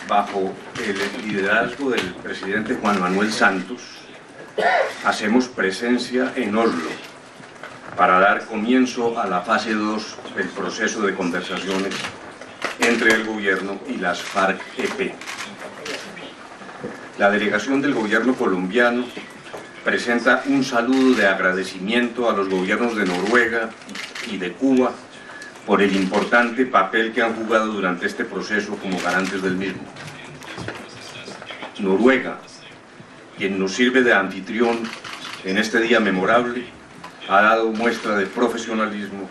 Bajo el liderazgo del presidente Juan Manuel Santos, hacemos presencia en Oslo para dar comienzo a la fase 2 del proceso de conversaciones entre el gobierno y las FARC-EP. La delegación del gobierno colombiano presenta un saludo de agradecimiento a los gobiernos de Noruega y de Cuba por el importante papel que han jugado durante este proceso como garantes del mismo. Noruega, quien nos sirve de anfitrión en este día memorable, ha dado muestra de profesionalismo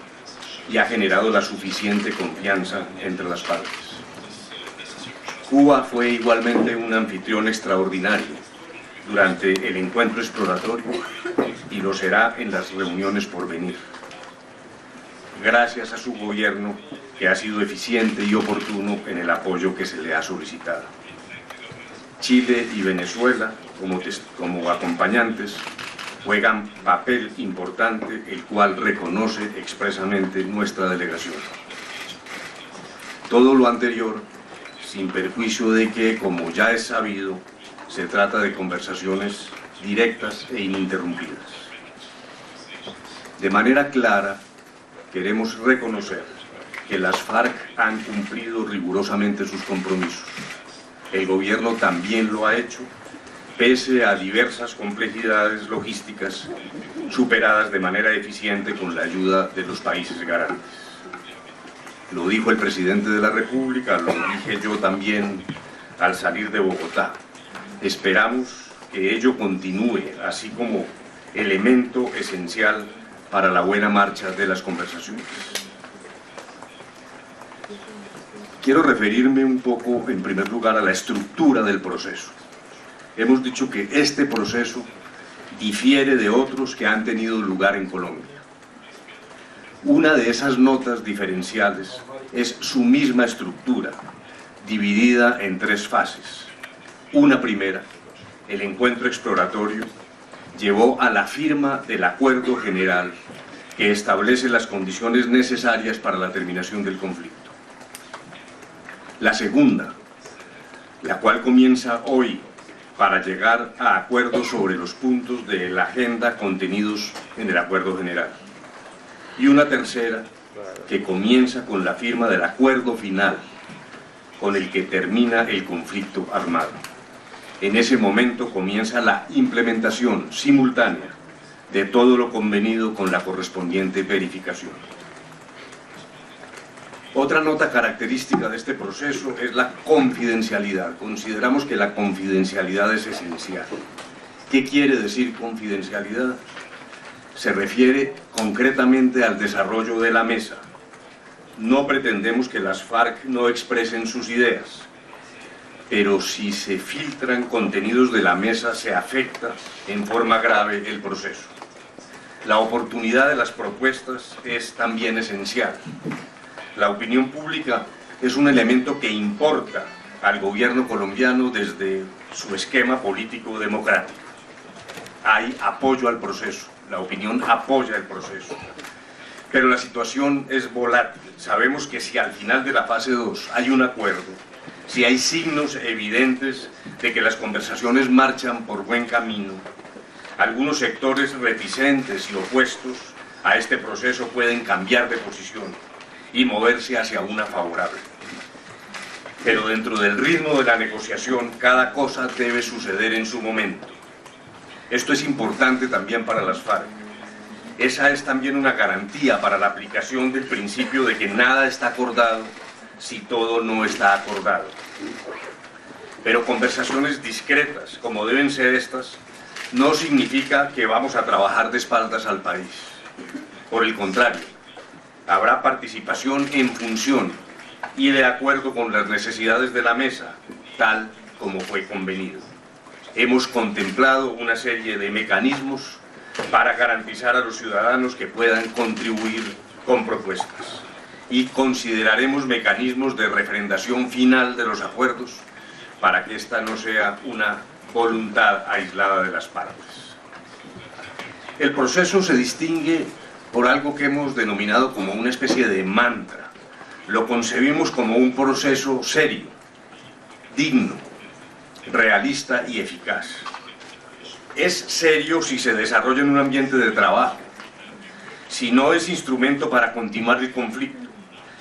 y ha generado la suficiente confianza entre las partes. Cuba fue igualmente un anfitrión extraordinario durante el encuentro exploratorio y lo será en las reuniones por venir. Gracias a su gobierno, que ha sido eficiente y oportuno en el apoyo que se le ha solicitado. Chile y Venezuela, como acompañantes, juegan papel importante, el cual reconoce expresamente nuestra delegación. Todo lo anterior, sin perjuicio de que, como ya es sabido, se trata de conversaciones directas e ininterrumpidas. De manera clara, queremos reconocer que las FARC han cumplido rigurosamente sus compromisos. El gobierno también lo ha hecho, pese a diversas complejidades logísticas superadas de manera eficiente con la ayuda de los países garantes. Lo dijo el presidente de la República, lo dije yo también al salir de Bogotá. Esperamos que ello continúe, así como elemento esencial para la buena marcha de las conversaciones. Quiero referirme un poco, en primer lugar, a la estructura del proceso. Hemos dicho que este proceso difiere de otros que han tenido lugar en Colombia. Una de esas notas diferenciales es su misma estructura, dividida en 3 fases. Una primera, el encuentro exploratorio, llevó a la firma del acuerdo general que establece las condiciones necesarias para la terminación del conflicto. La segunda, la cual comienza hoy para llegar a acuerdos sobre los puntos de la agenda contenidos en el acuerdo general. Y una tercera, que comienza con la firma del acuerdo final, con el que termina el conflicto armado. En ese momento comienza la implementación simultánea de todo lo convenido con la correspondiente verificación. Otra nota característica de este proceso es la confidencialidad. Consideramos que la confidencialidad es esencial. ¿Qué quiere decir confidencialidad? Se refiere concretamente al desarrollo de la mesa. No pretendemos que las FARC no expresen sus ideas, pero si se filtran contenidos de la mesa se afecta en forma grave el proceso. La oportunidad de las propuestas es también esencial. La opinión pública es un elemento que importa al gobierno colombiano desde su esquema político democrático. Hay apoyo al proceso, la opinión apoya el proceso. Pero la situación es volátil. Sabemos que si al final de la fase 2 hay un acuerdo, si hay signos evidentes de que las conversaciones marchan por buen camino, algunos sectores reticentes y opuestos a este proceso pueden cambiar de posición y moverse hacia una favorable. Pero dentro del ritmo de la negociación, cada cosa debe suceder en su momento. Esto es importante también para las FARC. Esa es también una garantía para la aplicación del principio de que nada está acordado si todo no está acordado. Pero conversaciones discretas, como deben ser estas, no significa que vamos a trabajar de espaldas al país. Por el contrario, habrá participación en función y de acuerdo con las necesidades de la mesa, tal como fue convenido. Hemos contemplado una serie de mecanismos para garantizar a los ciudadanos que puedan contribuir con propuestas y consideraremos mecanismos de refrendación final de los acuerdos para que esta no sea una voluntad aislada de las partes. El proceso se distingue por algo que hemos denominado como una especie de mantra. Lo concebimos como un proceso serio, digno, realista y eficaz. Es serio si se desarrolla en un ambiente de trabajo, si no es instrumento para continuar el conflicto,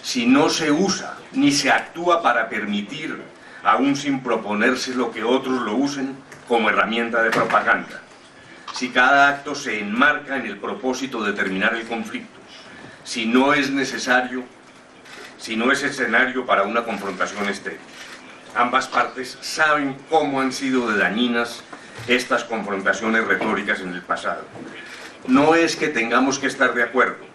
si no se usa ni se actúa para permitir, aún sin proponerse lo que otros lo usen, como herramienta de propaganda, si cada acto se enmarca en el propósito de terminar el conflicto, si no es necesario, si no es escenario para una confrontación estéril. Ambas partes saben cómo han sido de dañinas estas confrontaciones retóricas en el pasado. No es que tengamos que estar de acuerdo,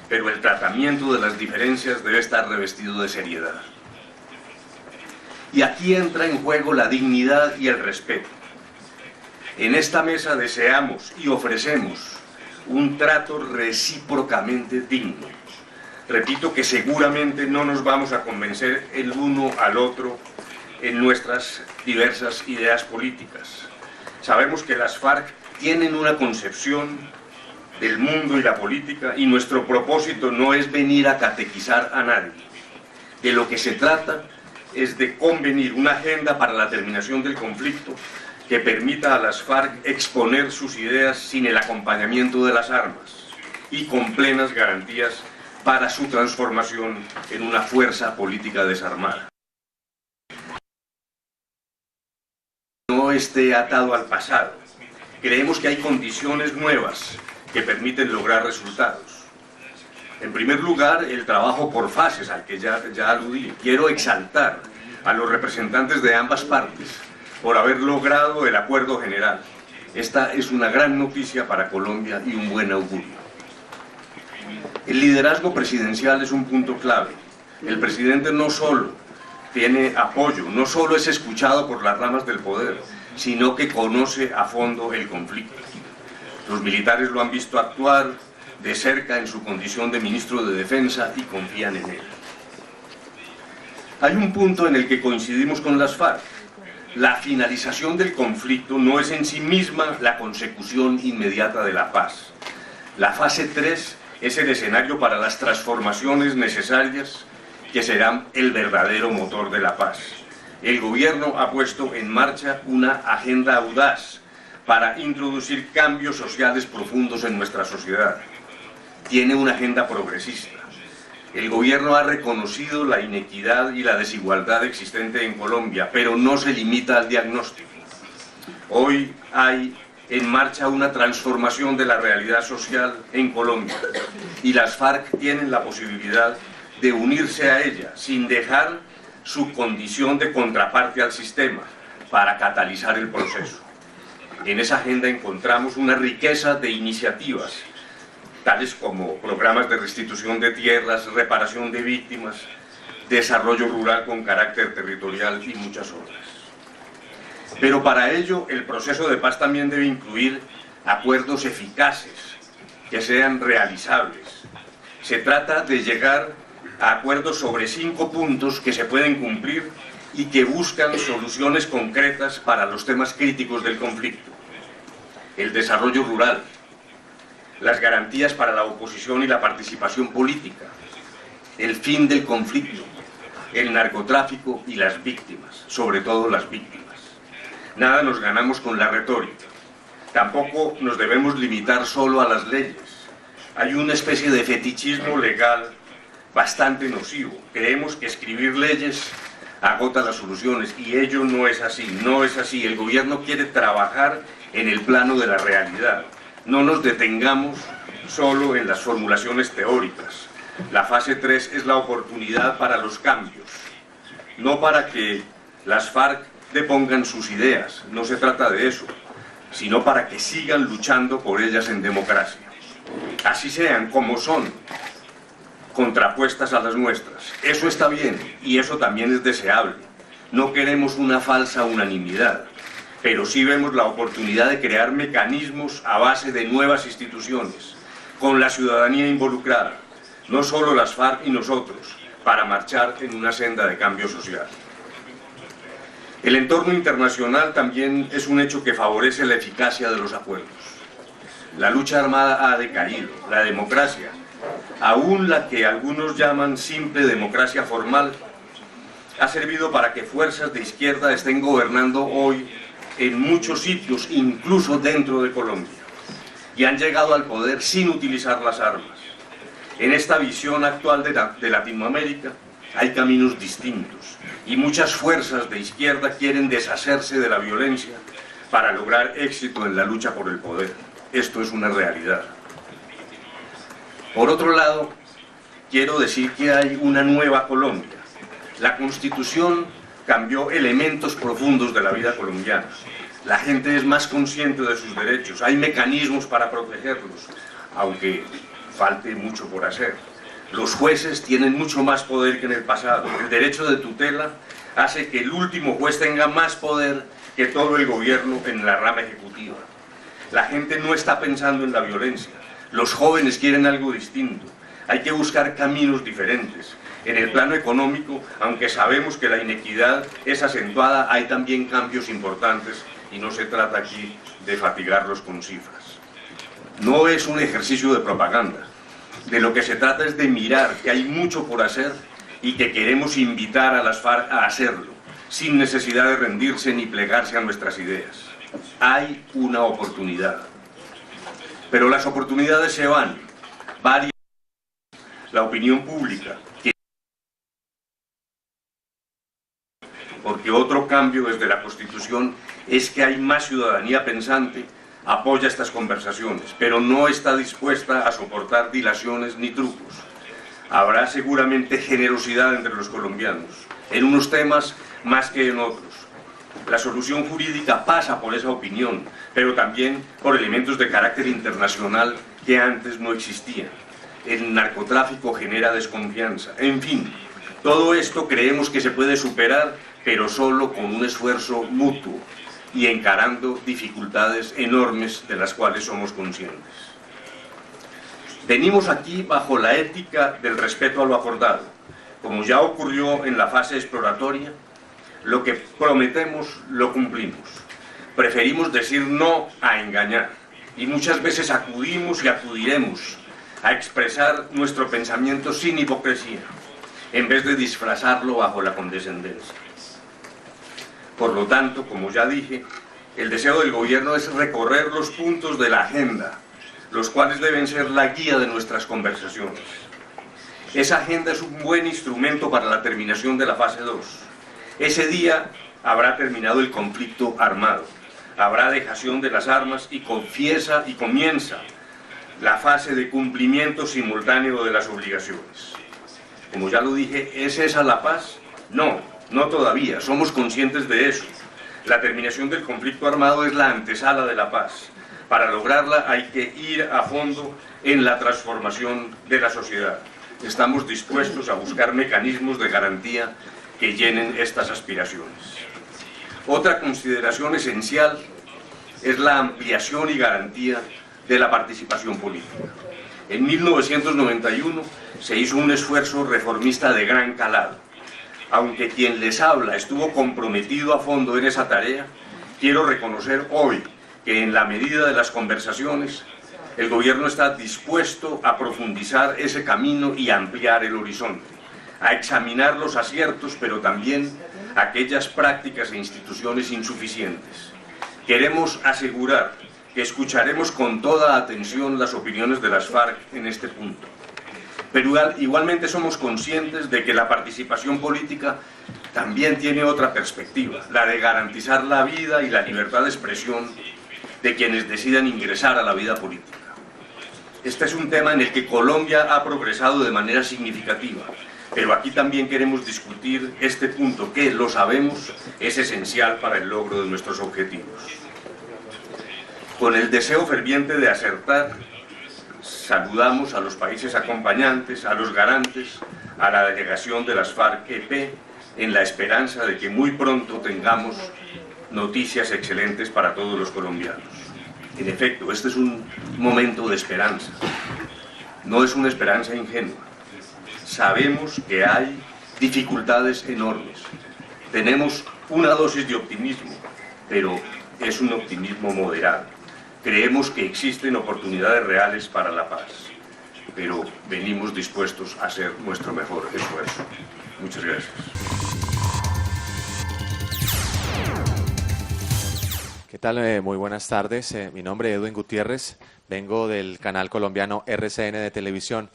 pero el tratamiento de las diferencias debe estar revestido de seriedad. Y aquí entra en juego la dignidad y el respeto. En esta mesa deseamos y ofrecemos un trato recíprocamente digno. Repito que seguramente no nos vamos a convencer el uno al otro en nuestras diversas ideas políticas. Sabemos que las FARC tienen una concepción del mundo y la política, y nuestro propósito no es venir a catequizar a nadie. De lo que se trata es de convenir una agenda para la terminación del conflicto que permita a las FARC exponer sus ideas sin el acompañamiento de las armas y con plenas garantías para su transformación en una fuerza política desarmada. No esté atado al pasado. Creemos que hay condiciones nuevas que permiten lograr resultados. En primer lugar, el trabajo por fases al que ya aludí. Quiero exaltar a los representantes de ambas partes por haber logrado el acuerdo general. Esta es una gran noticia para Colombia y un buen augurio. El liderazgo presidencial es un punto clave. El presidente no solo tiene apoyo, no solo es escuchado por las ramas del poder, sino que conoce a fondo el conflicto. Los militares lo han visto actuar de cerca en su condición de ministro de Defensa y confían en él. Hay un punto en el que coincidimos con las FARC. La finalización del conflicto no es en sí misma la consecución inmediata de la paz. La fase 3 es el escenario para las transformaciones necesarias que serán el verdadero motor de la paz. El gobierno ha puesto en marcha una agenda audaz para introducir cambios sociales profundos en nuestra sociedad. Tiene una agenda progresista. El gobierno ha reconocido la inequidad y la desigualdad existente en Colombia, pero no se limita al diagnóstico. Hoy hay en marcha una transformación de la realidad social en Colombia y las FARC tienen la posibilidad de unirse a ella sin dejar su condición de contraparte al sistema para catalizar el proceso. En esa agenda encontramos una riqueza de iniciativas, tales como programas de restitución de tierras, reparación de víctimas, desarrollo rural con carácter territorial y muchas otras. Pero para ello el proceso de paz también debe incluir acuerdos eficaces, que sean realizables. Se trata de llegar a acuerdos sobre 5 puntos que se pueden cumplir y que buscan soluciones concretas para los temas críticos del conflicto. El desarrollo rural, las garantías para la oposición y la participación política, el fin del conflicto, el narcotráfico y las víctimas, sobre todo las víctimas. Nada nos ganamos con la retórica. Tampoco nos debemos limitar solo a las leyes. Hay una especie de fetichismo legal bastante nocivo. Creemos que escribir leyes agota las soluciones y ello no es así, no es así. El gobierno quiere trabajar en el plano de la realidad. No nos detengamos solo en las formulaciones teóricas. La fase 3 es la oportunidad para los cambios, no para que las FARC depongan sus ideas, no se trata de eso, sino para que sigan luchando por ellas en democracia. Así sean como son, contrapuestas a las nuestras. Eso está bien y eso también es deseable. No queremos una falsa unanimidad, pero sí vemos la oportunidad de crear mecanismos a base de nuevas instituciones, con la ciudadanía involucrada, no solo las FARC y nosotros, para marchar en una senda de cambio social. El entorno internacional también es un hecho que favorece la eficacia de los acuerdos. La lucha armada ha decaído, la democracia, aún la que algunos llaman simple democracia formal, ha servido para que fuerzas de izquierda estén gobernando hoy en muchos sitios, incluso dentro de Colombia, y han llegado al poder sin utilizar las armas. En esta visión actual de Latinoamérica hay caminos distintos y muchas fuerzas de izquierda quieren deshacerse de la violencia para lograr éxito en la lucha por el poder. Esto es una realidad. Por otro lado, quiero decir que hay una nueva Colombia. La Constitución cambió elementos profundos de la vida colombiana. La gente es más consciente de sus derechos, hay mecanismos para protegerlos, aunque falte mucho por hacer. Los jueces tienen mucho más poder que en el pasado. El derecho de tutela hace que el último juez tenga más poder que todo el gobierno en la rama ejecutiva. La gente no está pensando en la violencia. Los jóvenes quieren algo distinto. Hay que buscar caminos diferentes. En el plano económico, aunque sabemos que la inequidad es acentuada, hay también cambios importantes y no se trata aquí de fatigarlos con cifras. No es un ejercicio de propaganda. De lo que se trata es de mirar que hay mucho por hacer y que queremos invitar a las FARC a hacerlo, sin necesidad de rendirse ni plegarse a nuestras ideas. Hay una oportunidad. Pero las oportunidades se van. La opinión pública, porque otro cambio desde la Constitución es que hay más ciudadanía pensante, apoya estas conversaciones, pero no está dispuesta a soportar dilaciones ni trucos. Habrá seguramente generosidad entre los colombianos, en unos temas más que en otros. La solución jurídica pasa por esa opinión, pero también por elementos de carácter internacional que antes no existían. El narcotráfico genera desconfianza. En fin, todo esto creemos que se puede superar, pero solo con un esfuerzo mutuo y encarando dificultades enormes de las cuales somos conscientes. Venimos aquí bajo la ética del respeto a lo acordado. Como ya ocurrió en la fase exploratoria, lo que prometemos lo cumplimos. Preferimos decir no a engañar y muchas veces acudimos y acudiremos a expresar nuestro pensamiento sin hipocresía, en vez de disfrazarlo bajo la condescendencia. Por lo tanto, como ya dije, el deseo del gobierno es recorrer los puntos de la agenda, los cuales deben ser la guía de nuestras conversaciones. Esa agenda es un buen instrumento para la terminación de la fase 2. Ese día habrá terminado el conflicto armado, habrá dejación de las armas y comienza la fase de cumplimiento simultáneo de las obligaciones. Como ya lo dije, ¿es esa la paz? No todavía, somos conscientes de eso. La terminación del conflicto armado es la antesala de la paz. Para lograrla hay que ir a fondo en la transformación de la sociedad. Estamos dispuestos a buscar mecanismos de garantía que llenen estas aspiraciones. Otra consideración esencial es la ampliación y garantía de la participación política. En 1991 se hizo un esfuerzo reformista de gran calado. Aunque quien les habla estuvo comprometido a fondo en esa tarea, quiero reconocer hoy que en la medida de las conversaciones, el gobierno está dispuesto a profundizar ese camino y ampliar el horizonte, a examinar los aciertos, pero también aquellas prácticas e instituciones insuficientes. Queremos asegurar que escucharemos con toda atención las opiniones de las FARC en este punto. Pero igualmente somos conscientes de que la participación política también tiene otra perspectiva, la de garantizar la vida y la libertad de expresión de quienes decidan ingresar a la vida política. Este es un tema en el que Colombia ha progresado de manera significativa, pero aquí también queremos discutir este punto que, lo sabemos, es esencial para el logro de nuestros objetivos. Con el deseo ferviente de acertar, saludamos a los países acompañantes, a los garantes, a la delegación de las FARC-EP, en la esperanza de que muy pronto tengamos noticias excelentes para todos los colombianos. En efecto, este es un momento de esperanza, no es una esperanza ingenua. Sabemos que hay dificultades enormes, tenemos una dosis de optimismo, pero es un optimismo moderado. Creemos que existen oportunidades reales para la paz, pero venimos dispuestos a hacer nuestro mejor esfuerzo. Muchas gracias. ¿Qué tal? Muy buenas tardes. Mi nombre es Edwin Gutiérrez. Vengo del canal colombiano RCN de televisión.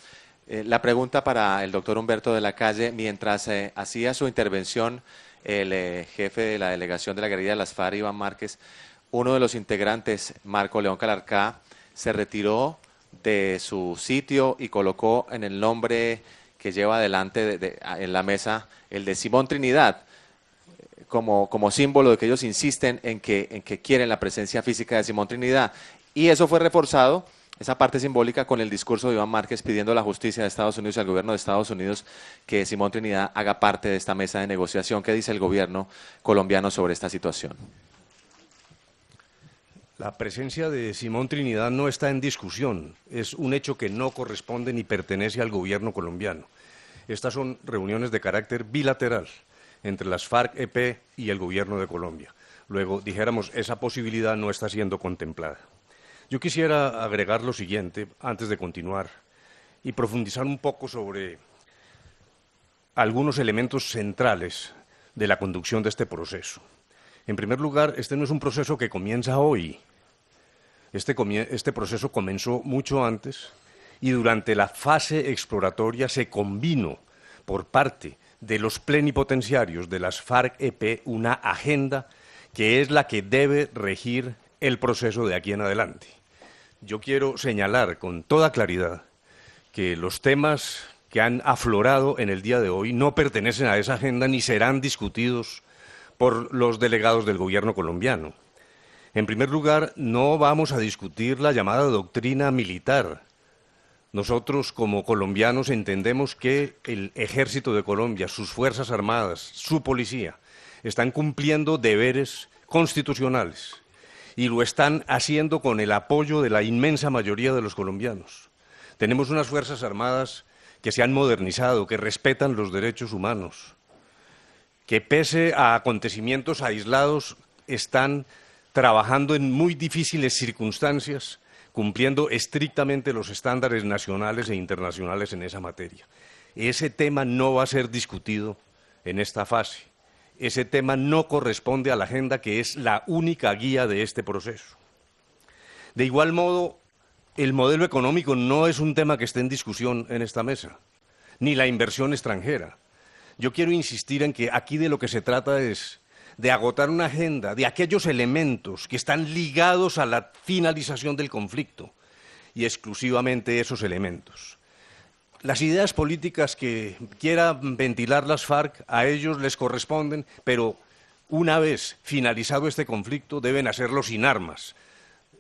La pregunta para el doctor Humberto de la Calle. Mientras hacía su intervención el jefe de la delegación de la guerrilla de las FARC, Iván Márquez, uno de los integrantes, Marco León Calarcá, se retiró de su sitio y colocó en el nombre que lleva adelante en la mesa el de Simón Trinidad, como símbolo de que ellos insisten en que quieren la presencia física de Simón Trinidad. Y eso fue reforzado, esa parte simbólica, con el discurso de Iván Márquez pidiendo a la justicia de Estados Unidos y al gobierno de Estados Unidos que Simón Trinidad haga parte de esta mesa de negociación. ¿Qué dice el gobierno colombiano sobre esta situación? La presencia de Simón Trinidad no está en discusión, es un hecho que no corresponde ni pertenece al gobierno colombiano. Estas son reuniones de carácter bilateral entre las FARC-EP y el gobierno de Colombia. Luego, dijéramos, esa posibilidad no está siendo contemplada. Yo quisiera agregar lo siguiente, antes de continuar, y profundizar un poco sobre algunos elementos centrales de la conducción de este proceso. En primer lugar, este no es un proceso que comienza hoy. Este proceso comenzó mucho antes y durante la fase exploratoria se convino por parte de los plenipotenciarios de las FARC-EP una agenda que es la que debe regir el proceso de aquí en adelante. Yo quiero señalar con toda claridad que los temas que han aflorado en el día de hoy no pertenecen a esa agenda ni serán discutidos por los delegados del gobierno colombiano. En primer lugar, no vamos a discutir la llamada doctrina militar. Nosotros, como colombianos, entendemos que el Ejército de Colombia, sus Fuerzas Armadas, su policía, están cumpliendo deberes constitucionales y lo están haciendo con el apoyo de la inmensa mayoría de los colombianos. Tenemos unas Fuerzas Armadas que se han modernizado, que respetan los derechos humanos, que pese a acontecimientos aislados están trabajando en muy difíciles circunstancias, cumpliendo estrictamente los estándares nacionales e internacionales en esa materia. Ese tema no va a ser discutido en esta fase. Ese tema no corresponde a la agenda que es la única guía de este proceso. De igual modo, el modelo económico no es un tema que esté en discusión en esta mesa, ni la inversión extranjera. Yo quiero insistir en que aquí de lo que se trata es de agotar una agenda de aquellos elementos que están ligados a la finalización del conflicto y exclusivamente esos elementos. Las ideas políticas que quiera ventilar las FARC a ellos les corresponden, pero una vez finalizado este conflicto deben hacerlo sin armas.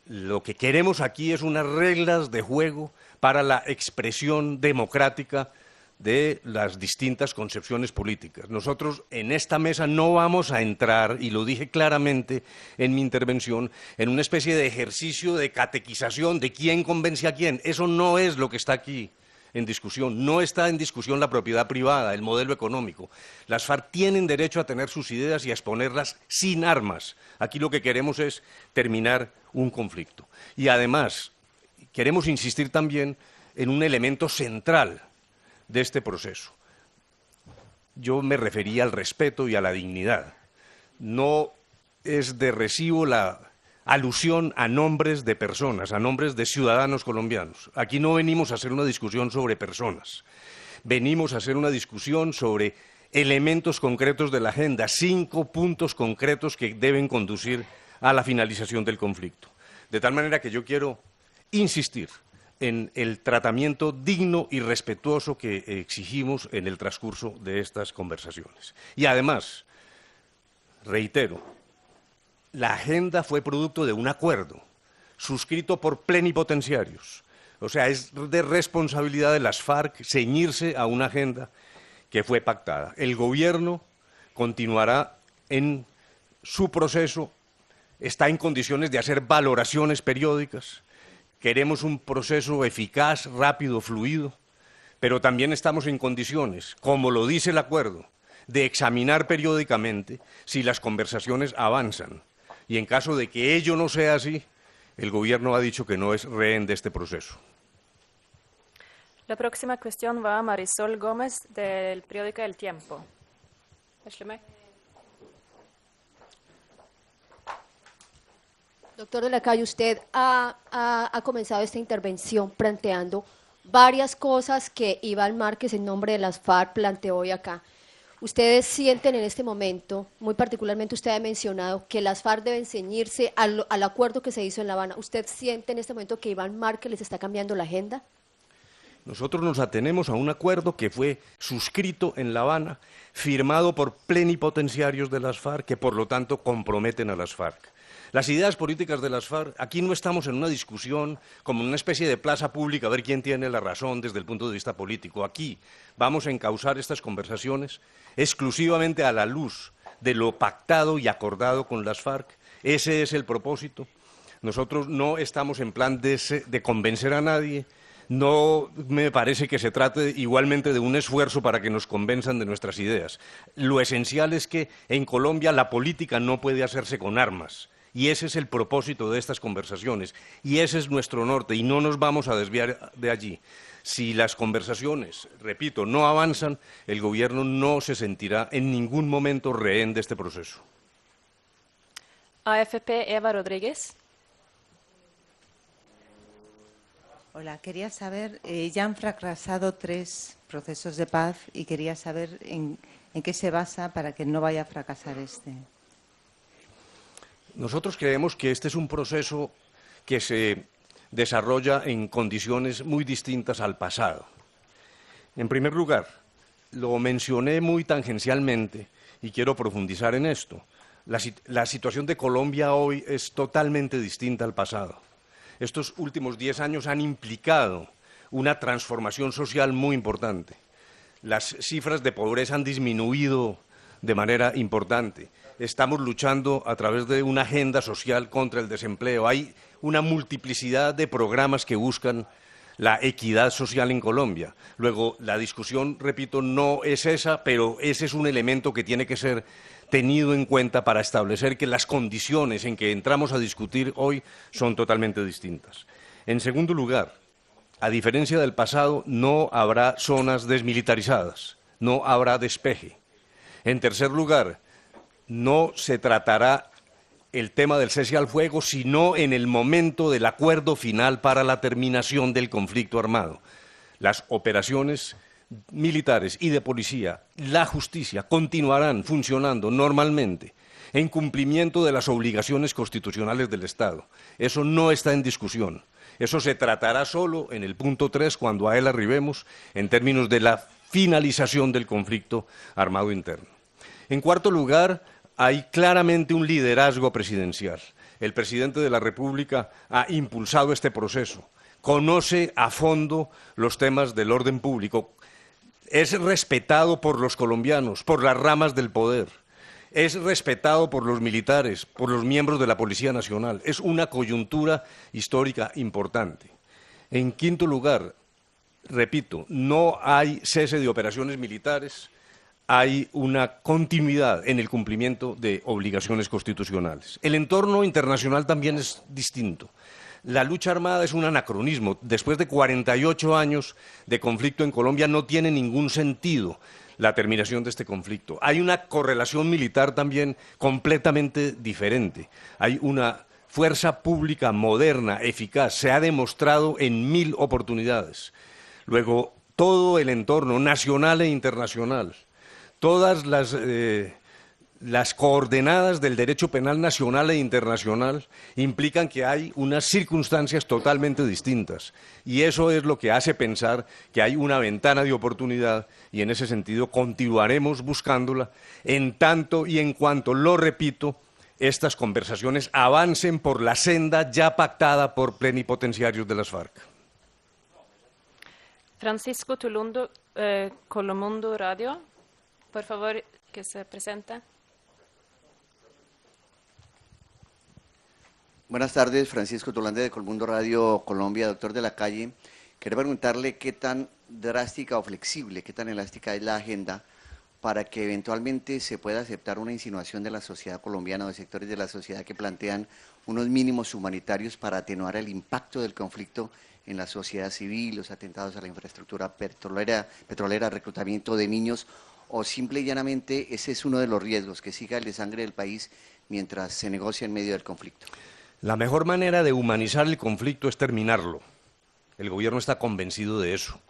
Lo que queremos aquí es unas reglas de juego para la expresión democrática de las distintas concepciones políticas. Nosotros en esta mesa no vamos a entrar, y lo dije claramente en mi intervención, en una especie de ejercicio de catequización de quién convence a quién. Eso no es lo que está aquí en discusión. No está en discusión la propiedad privada, el modelo económico. Las FARC tienen derecho a tener sus ideas y a exponerlas sin armas. Aquí lo que queremos es terminar un conflicto. Y además, queremos insistir también en un elemento central de este proceso. Yo me refería al respeto y a la dignidad. No es de recibo la alusión a nombres de personas, a nombres de ciudadanos colombianos. Aquí no venimos a hacer una discusión sobre personas, venimos a hacer una discusión sobre elementos concretos de la agenda, 5 puntos concretos que deben conducir a la finalización del conflicto. De tal manera que yo quiero insistir en el tratamiento digno y respetuoso que exigimos en el transcurso de estas conversaciones. Y además, reitero, la agenda fue producto de un acuerdo suscrito por plenipotenciarios. O sea, es de responsabilidad de las FARC ceñirse a una agenda que fue pactada. El gobierno continuará en su proceso, está en condiciones de hacer valoraciones periódicas. Queremos un proceso eficaz, rápido, fluido, pero también estamos en condiciones, como lo dice el acuerdo, de examinar periódicamente si las conversaciones avanzan. Y en caso de que ello no sea así, El gobierno ha dicho que no es rehén de este proceso. La próxima cuestión va a Marisol Gómez del periódico El Tiempo. Doctor de la Calle, usted ha comenzado esta intervención planteando varias cosas que Iván Márquez, en nombre de las FARC, planteó hoy acá. ¿Ustedes sienten en este momento, muy particularmente usted ha mencionado, que las FARC deben ceñirse al acuerdo que se hizo en La Habana? ¿Usted siente en este momento que Iván Márquez les está cambiando la agenda? Nosotros nos atenemos a un acuerdo que fue suscrito en La Habana, firmado por plenipotenciarios de las FARC, que por lo tanto comprometen a las FARC. Las ideas políticas de las FARC, aquí no estamos en una discusión como en una especie de plaza pública a ver quién tiene la razón desde el punto de vista político. Aquí vamos a encauzar estas conversaciones exclusivamente a la luz de lo pactado y acordado con las FARC. Ese es el propósito. Nosotros no estamos en plan de convencer a nadie. No me parece que se trate igualmente de un esfuerzo para que nos convenzan de nuestras ideas. Lo esencial es que en Colombia la política no puede hacerse con armas. Y ese es el propósito de estas conversaciones, y ese es nuestro norte, y no nos vamos a desviar de allí. Si las conversaciones, repito, no avanzan, el gobierno no se sentirá en ningún momento rehén de este proceso. AFP, Eva Rodríguez. Hola, quería saber, ya han fracasado 3 procesos de paz y quería saber en qué se basa para que no vaya a fracasar este. Nosotros creemos que este es un proceso que se desarrolla en condiciones muy distintas al pasado. En primer lugar, lo mencioné muy tangencialmente y quiero profundizar en esto. La situación de Colombia hoy es totalmente distinta al pasado. Estos últimos 10 años han implicado una transformación social muy importante. Las cifras de pobreza han disminuido de manera importante. Estamos luchando a través de una agenda social contra el desempleo. Hay una multiplicidad de programas que buscan la equidad social en Colombia. Luego, la discusión, repito, no es esa, pero ese es un elemento que tiene que ser tenido en cuenta para establecer que las condiciones en que entramos a discutir hoy son totalmente distintas. En segundo lugar, a diferencia del pasado, no habrá zonas desmilitarizadas, no habrá despeje. En tercer lugar, no se tratará el tema del cese al fuego, sino en el momento del acuerdo final para la terminación del conflicto armado. Las operaciones militares y de policía, la justicia, continuarán funcionando normalmente en cumplimiento de las obligaciones constitucionales del Estado. Eso no está en discusión. Eso se tratará solo en el punto 3, cuando a él arribemos, en términos de la finalización del conflicto armado interno. En cuarto lugar, hay claramente un liderazgo presidencial. El presidente de la República ha impulsado este proceso, conoce a fondo los temas del orden público, es respetado por los colombianos, por las ramas del poder, es respetado por los militares, por los miembros de la Policía Nacional. Es una coyuntura histórica importante. En quinto lugar, repito, no hay cese de operaciones militares, hay una continuidad en el cumplimiento de obligaciones constitucionales. El entorno internacional también es distinto. La lucha armada es un anacronismo. Después de 48 años de conflicto en Colombia no tiene ningún sentido la terminación de este conflicto. Hay una correlación militar también completamente diferente. Hay una fuerza pública moderna, eficaz, se ha demostrado en 1000 oportunidades. Luego, todo el entorno nacional e internacional, todas las coordenadas del derecho penal nacional e internacional implican que hay unas circunstancias totalmente distintas, y eso es lo que hace pensar que hay una ventana de oportunidad, y en ese sentido continuaremos buscándola en tanto y en cuanto, lo repito, estas conversaciones avancen por la senda ya pactada por plenipotenciarios de las FARC. Francisco Tulundo, Colomundo Radio, por favor, que se presente. Buenas tardes, Francisco Tolande de Colmundo Radio Colombia, doctor de la Calle. Quería preguntarle qué tan drástica o flexible, qué tan elástica es la agenda para que eventualmente se pueda aceptar una insinuación de la sociedad colombiana o de sectores de la sociedad que plantean unos mínimos humanitarios para atenuar el impacto del conflicto en la sociedad civil, los atentados a la infraestructura petrolera, reclutamiento de niños, o simple y llanamente ese es uno de los riesgos, que siga el desangre del país mientras se negocia en medio del conflicto? La mejor manera de humanizar el conflicto es terminarlo. El gobierno está convencido de eso.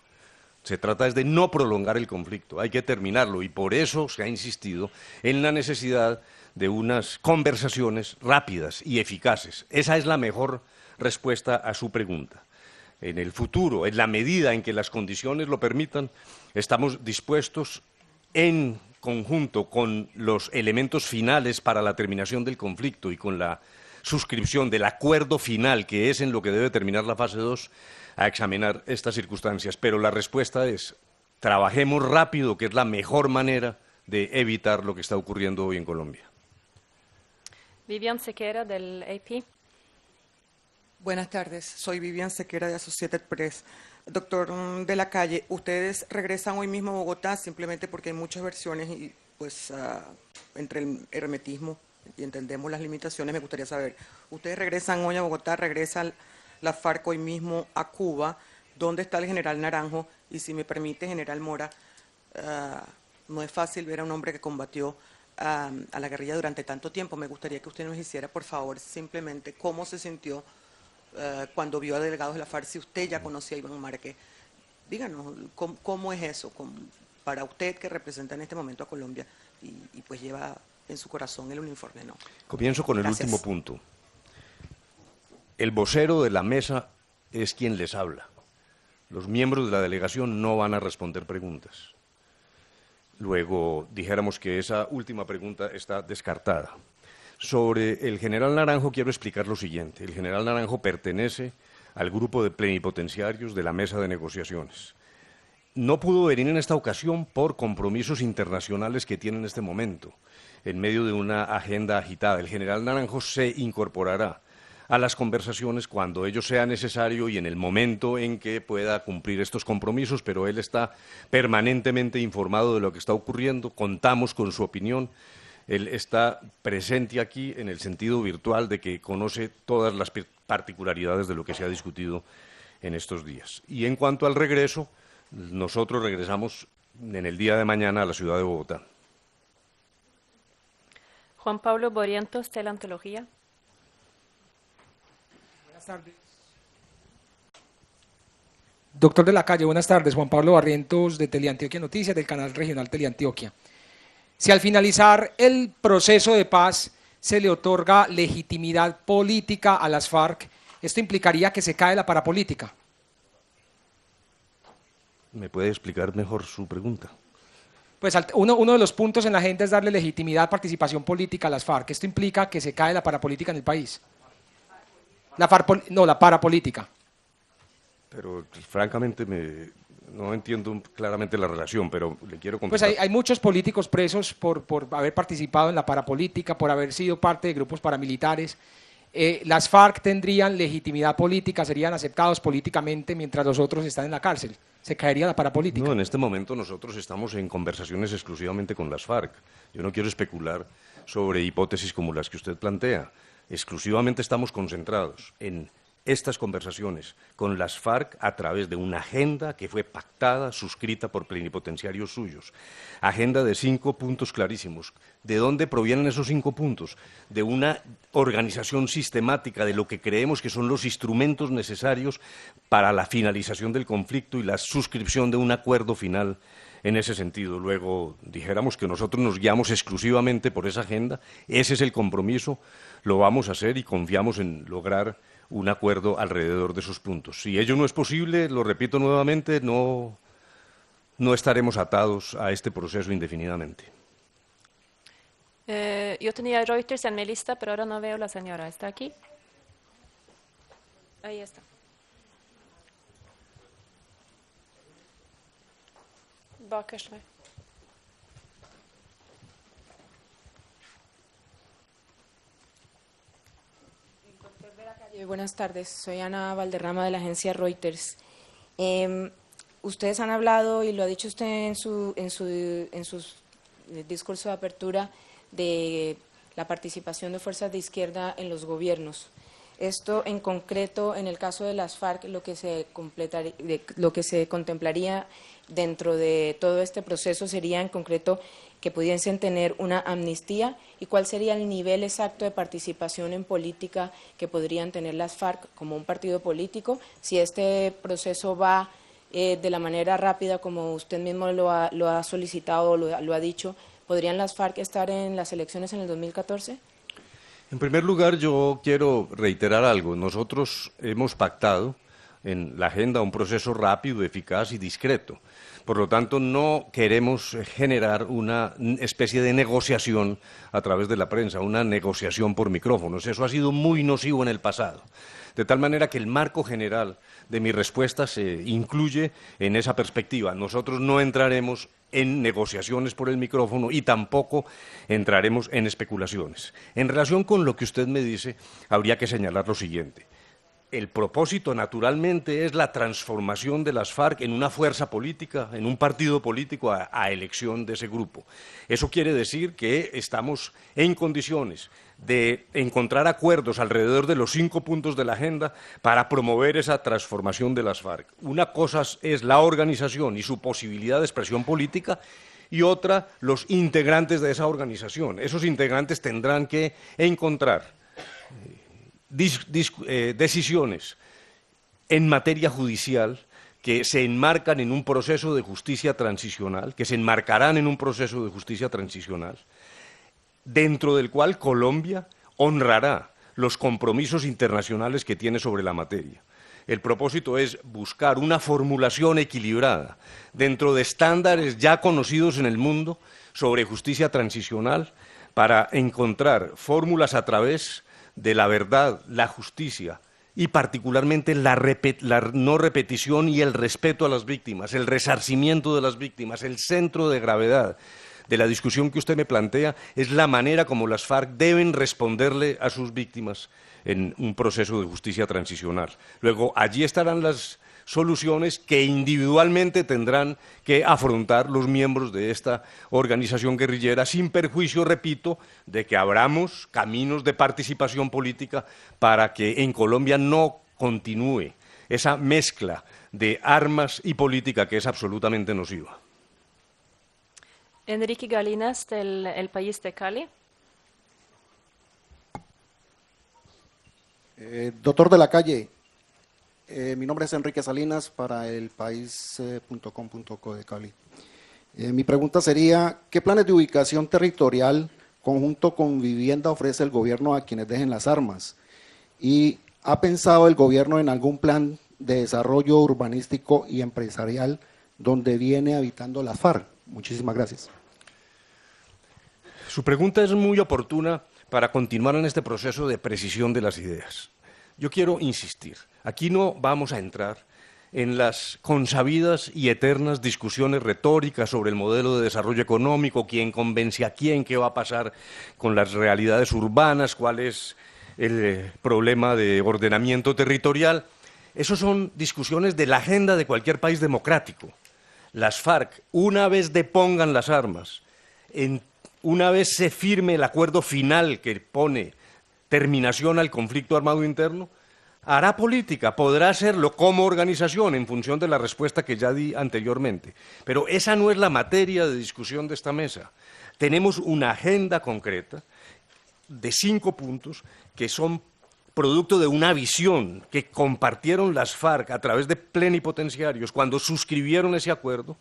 Se trata es de no prolongar el conflicto, hay que terminarlo, y por eso se ha insistido en la necesidad de unas conversaciones rápidas y eficaces. Esa es la mejor respuesta a su pregunta. En el futuro, en la medida en que las condiciones lo permitan, estamos dispuestos, en conjunto con los elementos finales para la terminación del conflicto y con la suscripción del acuerdo final, que es en lo que debe terminar la fase 2, a examinar estas circunstancias. Pero la respuesta es: trabajemos rápido, que es la mejor manera de evitar lo que está ocurriendo hoy en Colombia. Vivian Sequera, del AP. Buenas tardes, soy Vivian Sequera de Associated Press. Doctor de la Calle, ustedes regresan hoy mismo a Bogotá simplemente porque hay muchas versiones y pues entre el hermetismo y entendemos las limitaciones. Me gustaría saber, ustedes regresan hoy a Bogotá, regresan la FARC hoy mismo a Cuba. ¿Dónde está el general Naranjo? Y si me permite, general Mora, no es fácil ver a un hombre que combatió a la guerrilla durante tanto tiempo. Me gustaría que usted nos hiciera, por favor, simplemente cómo se sintió cuando vio a delegados de la FARC, si usted ya conocía a Iván Márquez. Díganos, ¿cómo es eso para usted, que representa en este momento a Colombia y pues lleva en su corazón el uniforme? ¿No? Comienzo con el último punto. El vocero de la mesa es quien les habla. Los miembros de la delegación no van a responder preguntas. Luego dijéramos que esa última pregunta está descartada. Sobre el general Naranjo quiero explicar lo siguiente. El general Naranjo pertenece al grupo de plenipotenciarios de la mesa de negociaciones. No pudo venir en esta ocasión por compromisos internacionales que tiene en este momento, en medio de una agenda agitada. El general Naranjo se incorporará a las conversaciones cuando ello sea necesario y en el momento en que pueda cumplir estos compromisos, pero él está permanentemente informado de lo que está ocurriendo, contamos con su opinión. Él está presente aquí en el sentido virtual de que conoce todas las particularidades de lo que se ha discutido en estos días. Y en cuanto al regreso, nosotros regresamos en el día de mañana a la ciudad de Bogotá. Juan Pablo Barrientos, Teleantología. Buenas tardes. Doctor de la Calle, buenas tardes. Juan Pablo Barrientos, de Teleantioquia Noticias, del canal regional Teleantioquia. Si al finalizar el proceso de paz se le otorga legitimidad política a las FARC, ¿esto implicaría que se cae la parapolítica? ¿Me puede explicar mejor su pregunta? Pues uno de los puntos en la agenda es darle legitimidad, participación política a las FARC. ¿Esto implica que se cae la parapolítica en el país? La parapolítica. Pero francamente no entiendo claramente la relación, pero le quiero contestar. Pues hay muchos políticos presos por haber participado en la parapolítica, por haber sido parte de grupos paramilitares. Las FARC tendrían legitimidad política, serían aceptados políticamente mientras los otros están en la cárcel. ¿Se caería la parapolítica? No, en este momento nosotros estamos en conversaciones exclusivamente con las FARC. Yo no quiero especular sobre hipótesis como las que usted plantea. Exclusivamente estamos concentrados en estas conversaciones con las FARC a través de una agenda que fue pactada, suscrita por plenipotenciarios suyos. Agenda de 5 puntos clarísimos. ¿De dónde provienen esos 5 puntos? De una organización sistemática de lo que creemos que son los instrumentos necesarios para la finalización del conflicto y la suscripción de un acuerdo final en ese sentido. Luego dijéramos que nosotros nos guiamos exclusivamente por esa agenda, ese es el compromiso, lo vamos a hacer y confiamos en lograr un acuerdo alrededor de esos puntos. Si ello no es posible, lo repito nuevamente, no estaremos atados a este proceso indefinidamente. Yo tenía Reuters en mi lista, pero ahora no veo a la señora. ¿Está aquí? Ahí está. Bakırçay. Buenas tardes, soy Ana Valderrama de la agencia Reuters. Ustedes han hablado, y lo ha dicho usted en sus discurso de apertura de la participación de fuerzas de izquierda en los gobiernos. Esto en concreto, en el caso de las FARC, lo que se contemplaría dentro de todo este proceso sería en concreto que pudiesen tener una amnistía y cuál sería el nivel exacto de participación en política que podrían tener las FARC como un partido político, si este proceso va de la manera rápida como usted mismo lo ha solicitado, lo ha dicho, ¿podrían las FARC estar en las elecciones en el 2014? En primer lugar, yo quiero reiterar algo. Nosotros hemos pactado en la agenda un proceso rápido, eficaz y discreto. Por lo tanto, no queremos generar una especie de negociación a través de la prensa, una negociación por micrófonos. Eso ha sido muy nocivo en el pasado. De tal manera que el marco general de mi respuesta se incluye en esa perspectiva. Nosotros no entraremos en negociaciones por el micrófono y tampoco entraremos en especulaciones. En relación con lo que usted me dice, habría que señalar lo siguiente. El propósito, naturalmente, es la transformación de las FARC en una fuerza política, en un partido político a elección de ese grupo. Eso quiere decir que estamos en condiciones de encontrar acuerdos alrededor de los 5 puntos de la agenda para promover esa transformación de las FARC. Una cosa es la organización y su posibilidad de expresión política, y otra, los integrantes de esa organización. Esos integrantes tendrán que encontrar decisiones en materia judicial que se enmarcan en un proceso de justicia transicional, que se enmarcarán en un proceso de justicia transicional, dentro del cual Colombia honrará los compromisos internacionales que tiene sobre la materia. El propósito es buscar una formulación equilibrada dentro de estándares ya conocidos en el mundo sobre justicia transicional para encontrar fórmulas a través de la verdad, la justicia y particularmente la no repetición y el respeto a las víctimas, el resarcimiento de las víctimas, el centro de gravedad de la discusión que usted me plantea es la manera como las FARC deben responderle a sus víctimas en un proceso de justicia transicional. Luego, allí estarán las soluciones que individualmente tendrán que afrontar los miembros de esta organización guerrillera, sin perjuicio, repito, de que abramos caminos de participación política para que en Colombia no continúe esa mezcla de armas y política que es absolutamente nociva. Enrique Galinas, del El País de Cali. Doctor de la Calle, mi nombre es Enrique Salinas para elpaís.com.co de Cali. Mi pregunta sería, ¿qué planes de ubicación territorial conjunto con vivienda ofrece el gobierno a quienes dejen las armas? ¿Y ha pensado el gobierno en algún plan de desarrollo urbanístico y empresarial donde viene habitando la FARC? Muchísimas gracias. Su pregunta es muy oportuna para continuar en este proceso de precisión de las ideas. Yo quiero insistir, aquí no vamos a entrar en las consabidas y eternas discusiones retóricas sobre el modelo de desarrollo económico, quién convence a quién, qué va a pasar con las realidades urbanas, cuál es el problema de ordenamiento territorial. Esas son discusiones de la agenda de cualquier país democrático. Las FARC, una vez depongan las armas, una vez se firme el acuerdo final que pone terminación al conflicto armado interno, hará política, podrá hacerlo como organización en función de la respuesta que ya di anteriormente. Pero esa no es la materia de discusión de esta mesa. Tenemos una agenda concreta de 5 puntos que son producto de una visión que compartieron las FARC a través de plenipotenciarios cuando suscribieron ese acuerdo,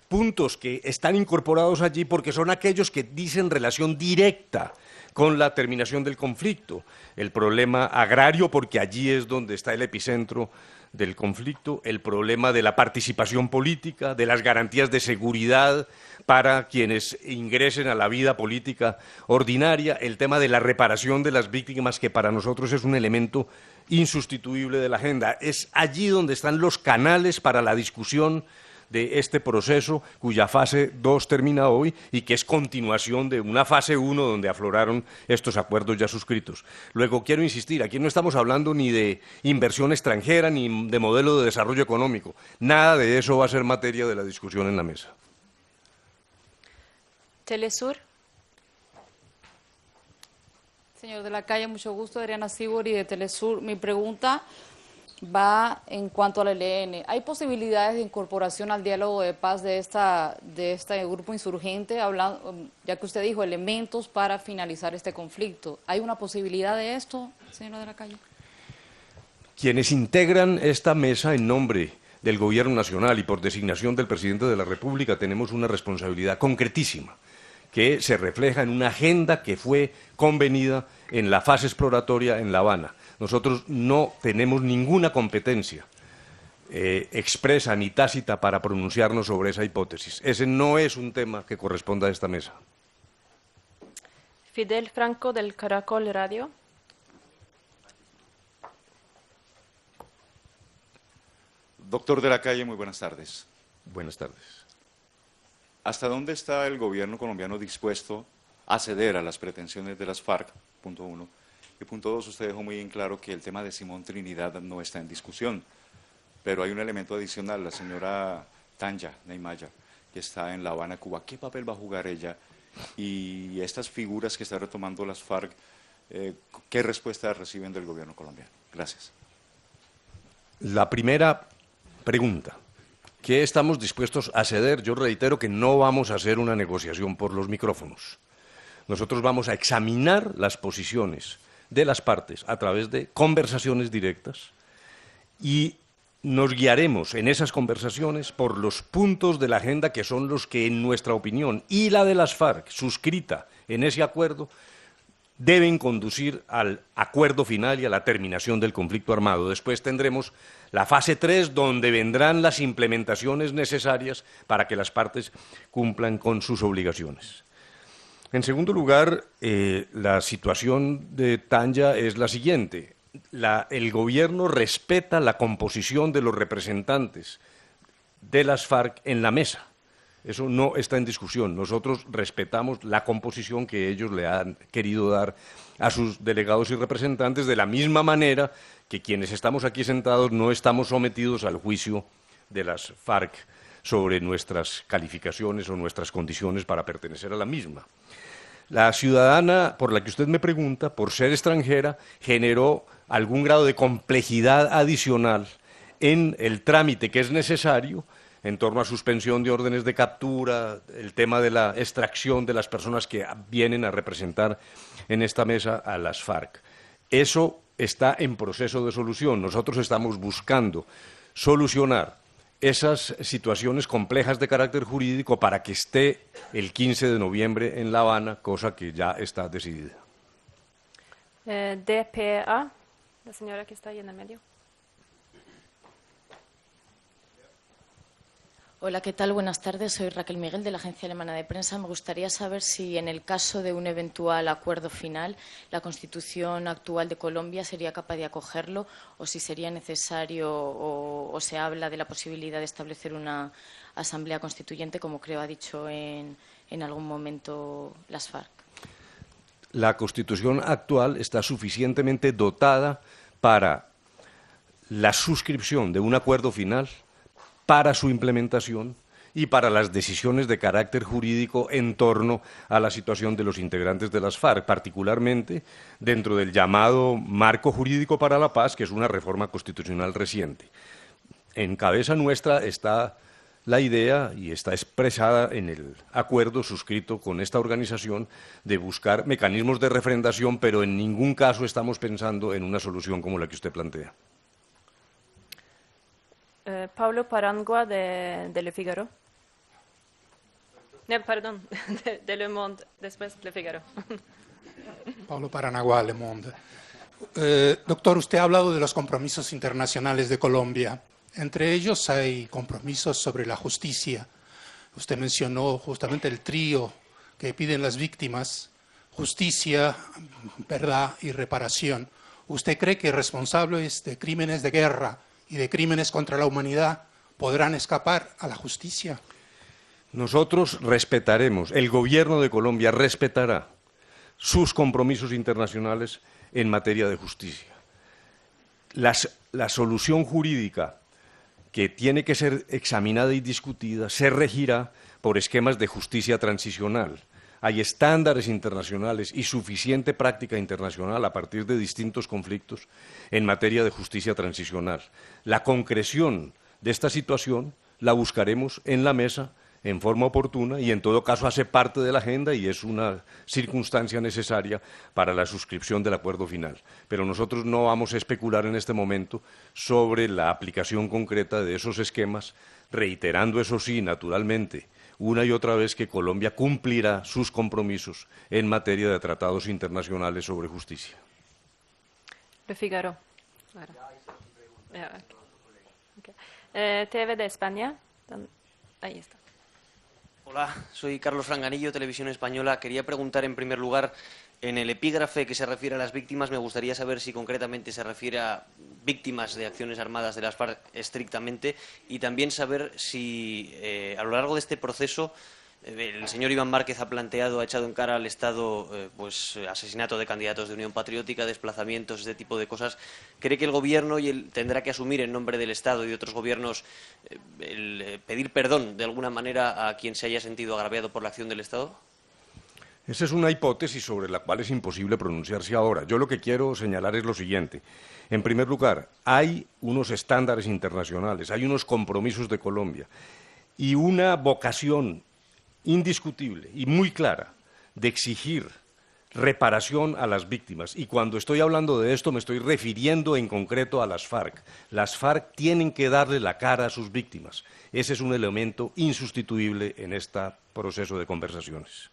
puntos que están incorporados allí porque son aquellos que dicen relación directa con la terminación del conflicto, el problema agrario, porque allí es donde está el epicentro del conflicto, el problema de la participación política, de las garantías de seguridad para quienes ingresen a la vida política ordinaria, el tema de la reparación de las víctimas, que para nosotros es un elemento insustituible de la agenda. Es allí donde están los canales para la discusión de este proceso, cuya fase 2 termina hoy y que es continuación de una fase 1 donde afloraron estos acuerdos ya suscritos. Luego, quiero insistir, aquí no estamos hablando ni de inversión extranjera ni de modelo de desarrollo económico. Nada de eso va a ser materia de la discusión en la mesa. Telesur. Señor de la Calle, mucho gusto. Adriana Sibori de Telesur. Mi pregunta va en cuanto al ELN. ¿Hay posibilidades de incorporación al diálogo de paz de este grupo insurgente, ya que usted dijo elementos para finalizar este conflicto? ¿Hay una posibilidad de esto, señor de la Calle? Quienes integran esta mesa en nombre del Gobierno Nacional y por designación del Presidente de la República tenemos una responsabilidad concretísima que se refleja en una agenda que fue convenida en la fase exploratoria en La Habana. Nosotros no tenemos ninguna competencia expresa ni tácita para pronunciarnos sobre esa hipótesis. Ese no es un tema que corresponda a esta mesa. Fidel Franco del Caracol Radio. Doctor de la Calle, muy buenas tardes. Buenas tardes. ¿Hasta dónde está el gobierno colombiano dispuesto a ceder a las pretensiones de las FARC? Punto 1. Y punto 2, usted dejó muy en claro que el tema de Simón Trinidad no está en discusión, pero hay un elemento adicional, la señora Tanya Neymaya, que está en La Habana, Cuba. ¿Qué papel va a jugar ella? Y estas figuras que está retomando las FARC, ¿qué respuesta reciben del gobierno colombiano? Gracias. La primera pregunta. ¿Qué estamos dispuestos a ceder? Yo reitero que no vamos a hacer una negociación por los micrófonos. Nosotros vamos a examinar las posiciones de las partes a través de conversaciones directas y nos guiaremos en esas conversaciones por los puntos de la agenda que son los que, en nuestra opinión, y la de las FARC, suscrita en ese acuerdo, deben conducir al acuerdo final y a la terminación del conflicto armado. Después tendremos la fase 3, donde vendrán las implementaciones necesarias para que las partes cumplan con sus obligaciones. En segundo lugar, la situación de Tanya es la siguiente. El gobierno respeta la composición de los representantes de las FARC en la mesa. Eso no está en discusión. Nosotros respetamos la composición que ellos le han querido dar a sus delegados y representantes, de la misma manera que quienes estamos aquí sentados no estamos sometidos al juicio de las FARC sobre nuestras calificaciones o nuestras condiciones para pertenecer a la misma. La ciudadana por la que usted me pregunta, por ser extranjera, generó algún grado de complejidad adicional en el trámite que es necesario en torno a suspensión de órdenes de captura, el tema de la extracción de las personas que vienen a representar en esta mesa a las FARC. Eso está en proceso de solución. Nosotros estamos buscando solucionar esas situaciones complejas de carácter jurídico para que esté el 15 de noviembre en La Habana, cosa que ya está decidida. DPA, la señora que está ahí en el medio. Hola, ¿qué tal? Buenas tardes. Soy Raquel Miguel, de la Agencia Alemana de Prensa. Me gustaría saber si, en el caso de un eventual acuerdo final, la Constitución actual de Colombia sería capaz de acogerlo, o si sería necesario o se habla de la posibilidad de establecer una asamblea constituyente, como creo ha dicho en algún momento las FARC. La Constitución actual está suficientemente dotada para la suscripción de un acuerdo final, para su implementación y para las decisiones de carácter jurídico en torno a la situación de los integrantes de las FARC, particularmente dentro del llamado Marco Jurídico para la Paz, que es una reforma constitucional reciente. En cabeza nuestra está la idea, y está expresada en el acuerdo suscrito con esta organización, de buscar mecanismos de refrendación, pero en ningún caso estamos pensando en una solución como la que usted plantea. Pablo Parangua de Le Figaro. Perdón, de Le Monde, después Le Figaro. Pablo Paranaguá, Le Monde. Doctor, usted ha hablado de los compromisos internacionales de Colombia. Entre ellos hay compromisos sobre la justicia. Usted mencionó justamente el trío que piden las víctimas: justicia, verdad y reparación. ¿Usted cree que responsables de crímenes de guerra y de crímenes contra la humanidad podrán escapar a la justicia? Nosotros respetaremos, el gobierno de Colombia respetará sus compromisos internacionales en materia de justicia. La solución jurídica que tiene que ser examinada y discutida se regirá por esquemas de justicia transicional. hay estándares internacionales y suficiente práctica internacional a partir de distintos conflictos en materia de justicia transicional. La concreción de esta situación la buscaremos en la mesa en forma oportuna y en todo caso hace parte de la agenda y es una circunstancia necesaria para la suscripción del acuerdo final. Pero nosotros no vamos a especular en este momento sobre la aplicación concreta de esos esquemas, reiterando eso sí, naturalmente, una y otra vez que Colombia cumplirá sus compromisos en materia de tratados internacionales sobre justicia. Le Figaro. TV de España. Ahí está. Hola, soy Carlos Franganillo, Televisión Española. Quería preguntar en primer lugar, en el epígrafe que se refiere a las víctimas, me gustaría saber si concretamente se refiere a víctimas de acciones armadas de las FARC estrictamente y también saber si a lo largo de este proceso el señor Iván Márquez ha echado en cara al Estado asesinato de candidatos de Unión Patriótica, desplazamientos, este tipo de cosas. ¿Cree que el Gobierno tendrá que asumir en nombre del Estado y de otros gobiernos el pedir perdón de alguna manera a quien se haya sentido agraviado por la acción del Estado? Esa es una hipótesis sobre la cual es imposible pronunciarse ahora. Yo lo que quiero señalar es lo siguiente. En primer lugar, hay unos estándares internacionales, hay unos compromisos de Colombia y una vocación indiscutible y muy clara de exigir reparación a las víctimas. Y cuando estoy hablando de esto me estoy refiriendo en concreto a las FARC. Las FARC tienen que darle la cara a sus víctimas. Ese es un elemento insustituible en este proceso de conversaciones.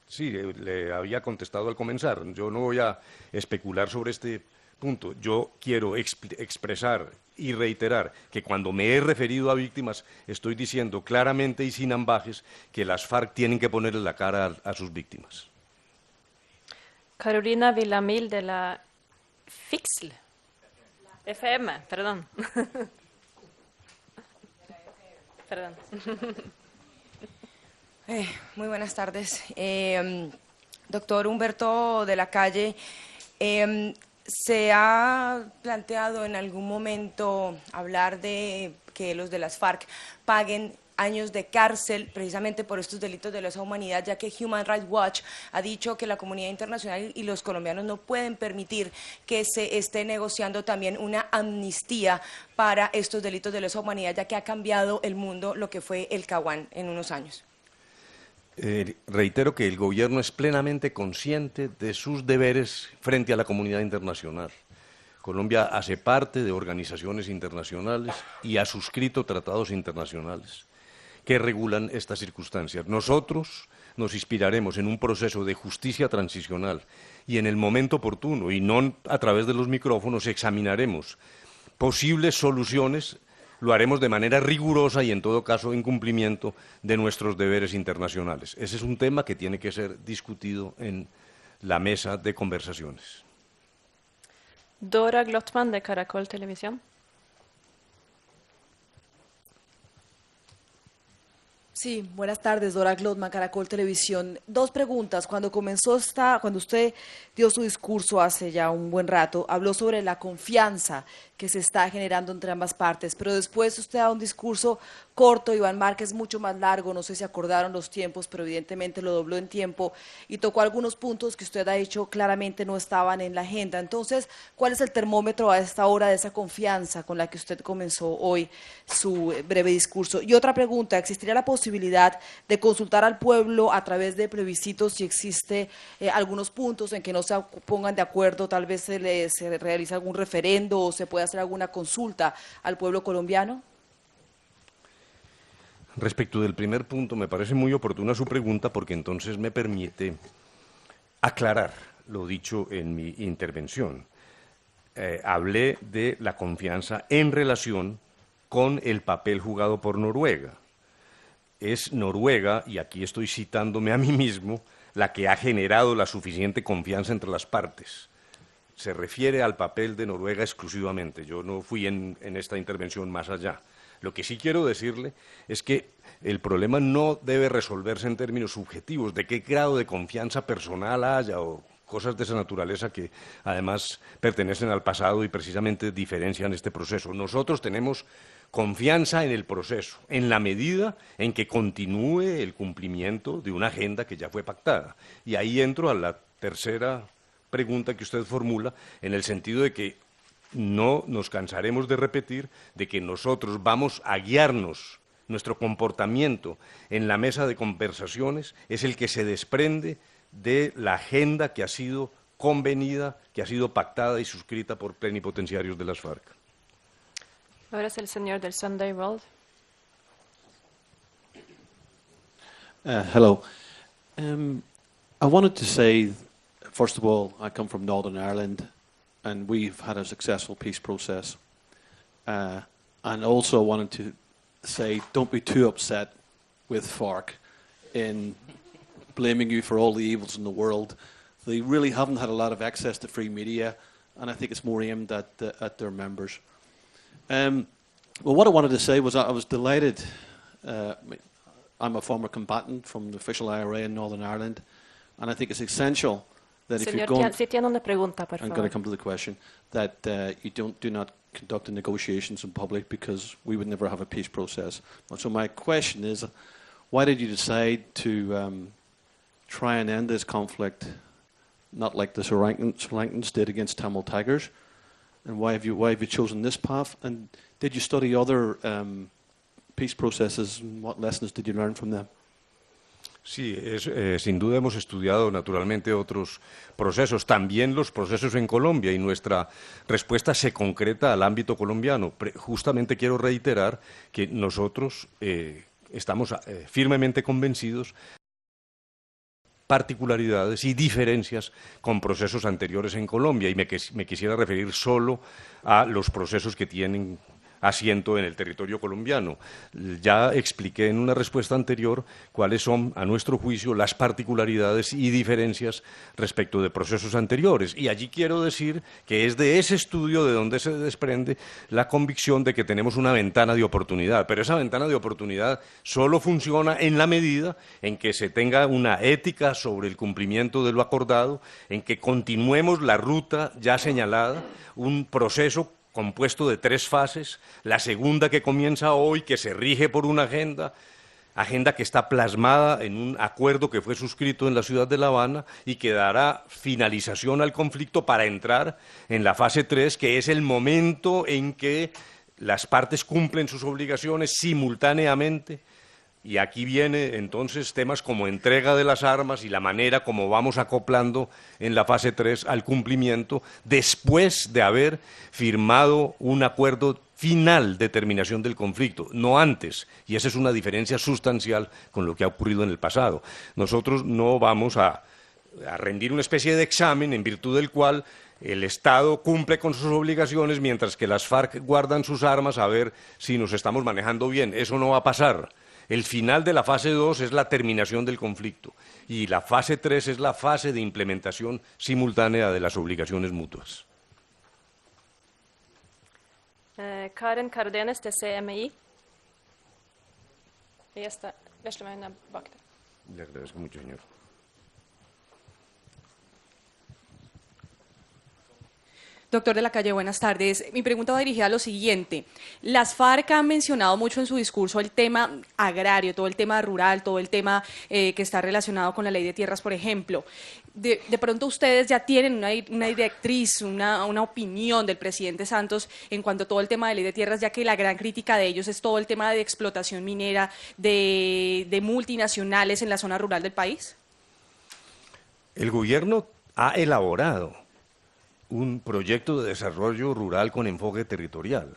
Sí, le había contestado al comenzar. Yo no voy a especular sobre este punto. Yo quiero expresar y reiterar que cuando me he referido a víctimas estoy diciendo claramente y sin ambajes que las FARC tienen que ponerle la cara a sus víctimas. Carolina Villamil de la FIXL. FM, perdón. Perdón. Muy buenas tardes. Doctor Humberto de la Calle, ¿se ha planteado en algún momento hablar de que los de las FARC paguen años de cárcel precisamente por estos delitos de lesa humanidad, ya que Human Rights Watch ha dicho que la comunidad internacional y los colombianos no pueden permitir que se esté negociando también una amnistía para estos delitos de lesa humanidad, ya que ha cambiado el mundo lo que fue el Caguán en unos años? Reitero que el Gobierno es plenamente consciente de sus deberes frente a la comunidad internacional. Colombia hace parte de organizaciones internacionales y ha suscrito tratados internacionales que regulan estas circunstancias. Nosotros nos inspiraremos en un proceso de justicia transicional y en el momento oportuno, y no a través de los micrófonos, examinaremos posibles soluciones. Lo haremos de manera rigurosa y, en todo caso, en cumplimiento de nuestros deberes internacionales. Ese es un tema que tiene que ser discutido en la mesa de conversaciones. Dora Glotman, de Caracol Televisión. Sí, buenas tardes, Dora Glotman, Caracol Televisión. Dos preguntas. Cuando usted dio su discurso hace ya un buen rato, habló sobre la confianza que se está generando entre ambas partes, pero después usted da un discurso corto, Iván Márquez mucho más largo, no sé si acordaron los tiempos, pero evidentemente lo dobló en tiempo y tocó algunos puntos que usted ha dicho claramente no estaban en la agenda. Entonces, ¿cuál es el termómetro a esta hora de esa confianza con la que usted comenzó hoy su breve discurso? Y otra pregunta, ¿existiría la posibilidad de consultar al pueblo a través de plebiscitos si existe algunos puntos en que no se pongan de acuerdo, tal vez se realice algún referendo o se pueda hacer alguna consulta al pueblo colombiano? Respecto del primer punto, me parece muy oportuna su pregunta porque entonces me permite aclarar lo dicho en mi intervención. Hablé de la confianza en relación con el papel jugado por Noruega. Es Noruega, y aquí estoy citándome a mí mismo, la que ha generado la suficiente confianza entre las partes. Se refiere al papel de Noruega exclusivamente. Yo no fui en esta intervención más allá. Lo que sí quiero decirle es que el problema no debe resolverse en términos subjetivos, de qué grado de confianza personal haya o cosas de esa naturaleza que además pertenecen al pasado y precisamente diferencian este proceso. Nosotros tenemos confianza en el proceso, en la medida en que continúe el cumplimiento de una agenda que ya fue pactada. Y ahí entro a la tercera pregunta que usted formula, en el sentido de que no nos cansaremos de repetir de que nosotros vamos a guiarnos, nuestro comportamiento en la mesa de conversaciones es el que se desprende de la agenda que ha sido convenida, que ha sido pactada y suscrita por plenipotenciarios de las FARC. Ahora es el señor del Sunday World. Hello. I wanted to say, first of all, I come from Northern Ireland, and we've had a successful peace process. And also wanted to say, don't be too upset with FARC in blaming you for all the evils in the world. They really haven't had a lot of access to free media, and I think it's more aimed at their members. Well, what I wanted to say was I was delighted. I'm a former combatant from the official IRA in Northern Ireland, and I think it's essential that if you're going... Si tiene una pregunta, por I'm favor. going to come to the question, that you do not conduct the negotiations in public, because we would never have a peace process. And so my question is, why did you decide to try and end this conflict, not like the Sri Lankans did against Tamil Tigers? And why have you chosen this path? And did you study other peace processes, and what lessons did you learn from them? Sí, sin duda hemos estudiado naturalmente otros procesos, también los procesos en Colombia, y nuestra respuesta se concreta al ámbito colombiano. Justamente quiero reiterar que nosotros estamos firmemente convencidos de particularidades y diferencias con procesos anteriores en Colombia, y me quisiera referir solo a los procesos que tienen asiento en el territorio colombiano. Ya expliqué en una respuesta anterior cuáles son, a nuestro juicio, las particularidades y diferencias respecto de procesos anteriores. Y allí quiero decir que es de ese estudio de donde se desprende la convicción de que tenemos una ventana de oportunidad. Pero esa ventana de oportunidad solo funciona en la medida en que se tenga una ética sobre el cumplimiento de lo acordado, en que continuemos la ruta ya señalada, un proceso compuesto de 3 fases, la segunda que comienza hoy, que se rige por una agenda que está plasmada en un acuerdo que fue suscrito en la ciudad de La Habana y que dará finalización al conflicto para entrar en la fase 3, que es el momento en que las partes cumplen sus obligaciones simultáneamente. Y aquí viene entonces temas como entrega de las armas y la manera como vamos acoplando en la fase 3 al cumplimiento después de haber firmado un acuerdo final de terminación del conflicto, no antes. Y esa es una diferencia sustancial con lo que ha ocurrido en el pasado. Nosotros no vamos a rendir una especie de examen en virtud del cual el Estado cumple con sus obligaciones mientras que las FARC guardan sus armas a ver si nos estamos manejando bien. Eso no va a pasar. El final de la fase 2 es la terminación del conflicto y la fase 3 es la fase de implementación simultánea de las obligaciones mutuas. Karen Cardenas de CMI. Ella está. Le agradezco mucho, señor. Doctor de la Calle, buenas tardes. Mi pregunta va dirigida a lo siguiente. Las FARC han mencionado mucho en su discurso el tema agrario, todo el tema rural, todo el tema que está relacionado con la ley de tierras, por ejemplo. De pronto ustedes ya tienen una directriz, una opinión del presidente Santos en cuanto a todo el tema de ley de tierras, ya que la gran crítica de ellos es todo el tema de explotación minera de multinacionales en la zona rural del país. El gobierno ha elaborado un proyecto de desarrollo rural con enfoque territorial.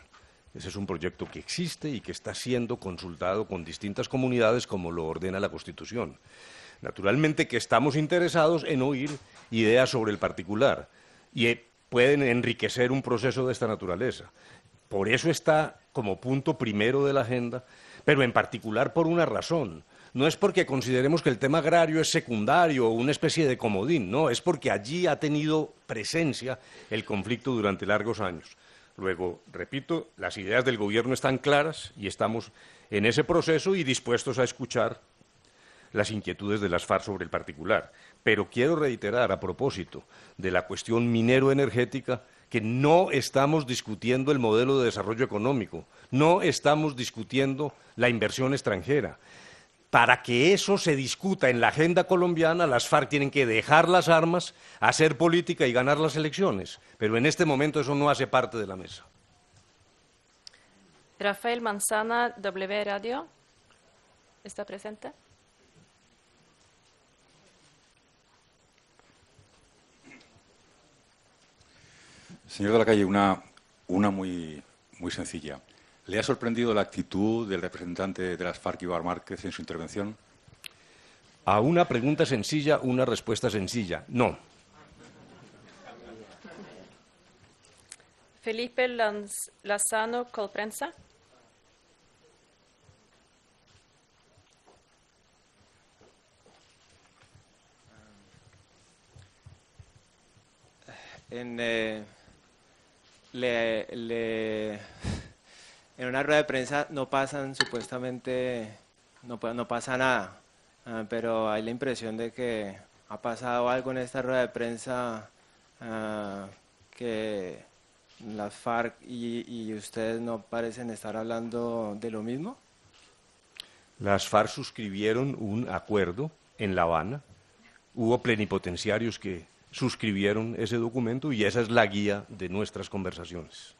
Ese es un proyecto que existe y que está siendo consultado con distintas comunidades como lo ordena la Constitución. Naturalmente que estamos interesados en oír ideas sobre el particular y pueden enriquecer un proceso de esta naturaleza. Por eso está como punto primero de la agenda, pero en particular por una razón. No es porque consideremos que el tema agrario es secundario o una especie de comodín, no, es porque allí ha tenido presencia el conflicto durante largos años. Luego, repito, las ideas del gobierno están claras y estamos en ese proceso y dispuestos a escuchar las inquietudes de las FARC sobre el particular. Pero quiero reiterar, a propósito de la cuestión minero-energética, que no estamos discutiendo el modelo de desarrollo económico, no estamos discutiendo la inversión extranjera. Para que eso se discuta en la agenda colombiana, las FARC tienen que dejar las armas, hacer política y ganar las elecciones. Pero en este momento eso no hace parte de la mesa. Rafael Manzana, W Radio, ¿está presente? Señor de la Calle, una muy sencilla. ¿Le ha sorprendido la actitud del representante de las FARC, Ibar Márquez, en su intervención? A una pregunta sencilla, una respuesta sencilla. No. Felipe Lozano, Colprensa. En una rueda de prensa no pasan, supuestamente, no pasa nada, pero hay la impresión de que ha pasado algo en esta rueda de prensa que las FARC y ustedes no parecen estar hablando de lo mismo. Las FARC suscribieron un acuerdo en La Habana, hubo plenipotenciarios que suscribieron ese documento y esa es la guía de nuestras conversaciones.